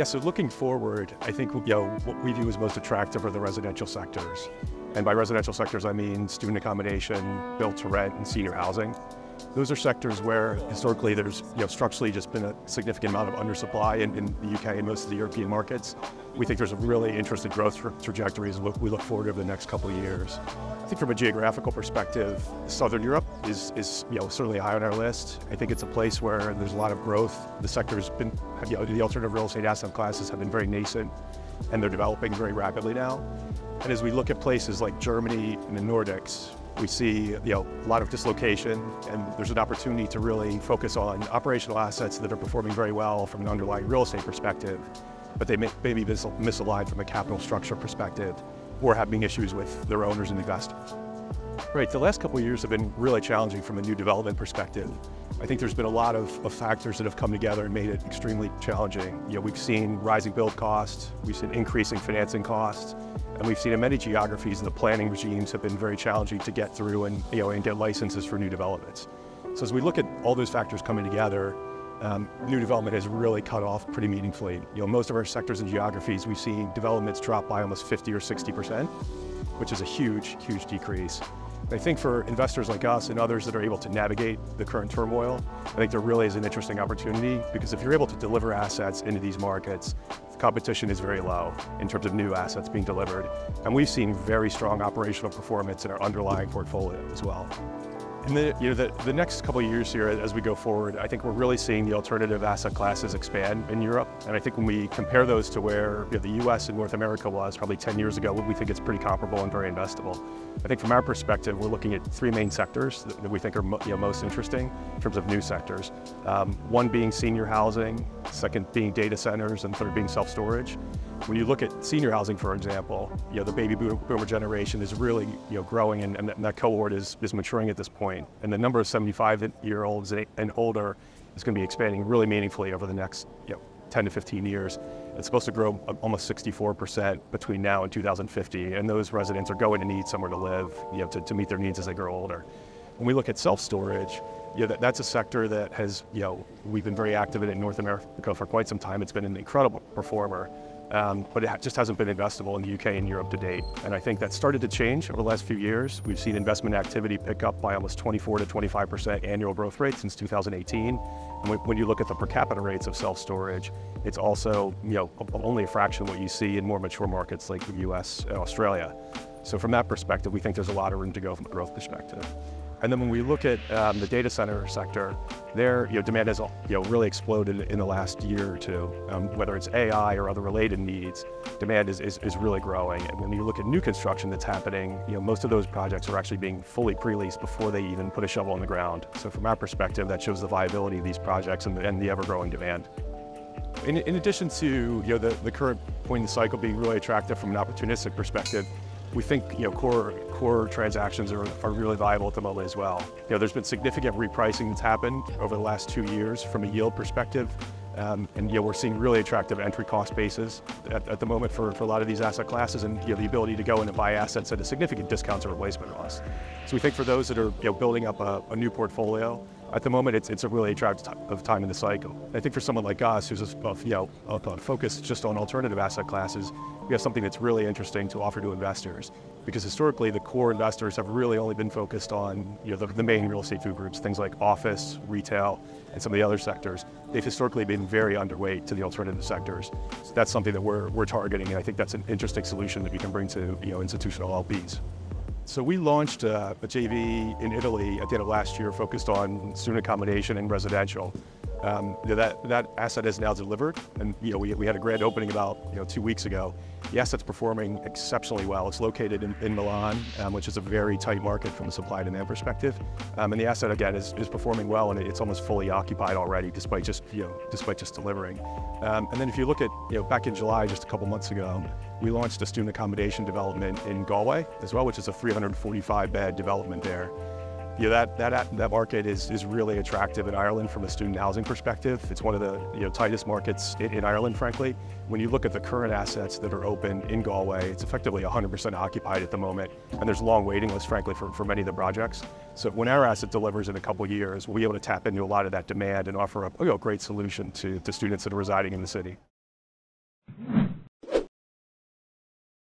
Yeah, so looking forward, I think what we view as most attractive are the residential sectors. And by residential sectors, I mean student accommodation, built to rent, and senior housing. Those are sectors where historically there's structurally just been a significant amount of undersupply in the UK and most of the European markets. We think there's a really interesting growth trajectory as we look forward over the next couple of years. I think from a geographical perspective, Southern Europe is certainly high on our list. I think it's a place where there's a lot of growth. The sector's been, the alternative real estate asset classes have been very nascent, and they're developing very rapidly now. And as we look at places like Germany and the Nordics, we see a lot of dislocation, and there's an opportunity to really focus on operational assets that are performing very well from an underlying real estate perspective, but they may be misaligned from a capital structure perspective, or having issues with their owners and investors. Right, the last couple of years have been really challenging from a new development perspective. I think there's been a lot of factors that have come together and made it extremely challenging. We've seen rising build costs, we've seen increasing financing costs, and we've seen in many geographies the planning regimes have been very challenging to get through and get licenses for new developments. So as we look at all those factors coming together, new development has really cut off pretty meaningfully. Most of our sectors and geographies, we've seen developments drop by almost 50 or 60%, which is a huge, huge decrease. I think for investors like us and others that are able to navigate the current turmoil, I think there really is an interesting opportunity, because if you're able to deliver assets into these markets, the competition is very low in terms of new assets being delivered. And we've seen very strong operational performance in our underlying portfolio as well. In the next couple of years here, as we go forward, I think we're really seeing the alternative asset classes expand in Europe. And I think when we compare those to where the US and North America was probably 10 years ago, we think it's pretty comparable and very investable. I think from our perspective, we're looking at three main sectors that we think are most interesting in terms of new sectors. One being senior housing, second being data centers, and third being self-storage. When you look at senior housing, for example, the baby boomer generation is really growing, and that cohort is maturing at this point. And the number of 75-year-olds and older is going to be expanding really meaningfully over the next 10 to 15 years. It's supposed to grow almost 64% between now and 2050, and those residents are going to need somewhere to live to meet their needs as they grow older. When we look at self-storage, that's a sector that has, we've been very active in North America for quite some time. It's been an incredible performer. But it just hasn't been investable in the UK and Europe to date. And I think that started to change over the last few years. We've seen investment activity pick up by almost 24 to 25% annual growth rate since 2018. And when you look at the per capita rates of self-storage, it's also only a fraction of what you see in more mature markets like the US and Australia. So from that perspective, we think there's a lot of room to go from a growth perspective. And then when we look at the data center sector, there demand has really exploded in the last year or two. Whether it's AI or other related needs, demand is really growing. And when you look at new construction that's happening, most of those projects are actually being fully pre-leased before they even put a shovel in the ground. So from our perspective, that shows the viability of these projects and the ever-growing demand. In addition to the current point in the cycle being really attractive from an opportunistic perspective, we think core transactions are really viable at the moment as well. There's been significant repricing that's happened over the last 2 years from a yield perspective, and we're seeing really attractive entry cost bases at the moment for a lot of these asset classes, and the ability to go in and buy assets at a significant discount to replacement cost. So we think for those that are building up a new portfolio, at the moment it's a really attractive time in the cycle. I think for someone like us who's focused just on alternative asset classes, we have something that's really interesting to offer to investors, because historically the core investors have really only been focused on the main real estate food groups, things like office, retail, and some of the other sectors. They've historically been very underweight to the alternative sectors. So that's something that we're targeting, and I think that's an interesting solution that we can bring to institutional LPs. So we launched a JV in Italy at the end of last year focused on student accommodation and residential. That asset is now delivered, and we had a grand opening about 2 weeks ago. The asset's performing exceptionally well. It's located in Milan, which is a very tight market from a supply demand perspective. And the asset again is performing well, and it's almost fully occupied already, despite just delivering. And then if you look at back in July, just a couple months ago, we launched a student accommodation development in Galway as well, which is a 345-bed development there. That market is really attractive in Ireland from a student housing perspective. It's one of the tightest markets in Ireland, frankly. When you look at the current assets that are open in Galway, it's effectively 100% occupied at the moment, and there's long waiting lists, frankly, for many of the projects. So when our asset delivers in a couple of years, we'll be able to tap into a lot of that demand and offer a great solution to students that are residing in the city.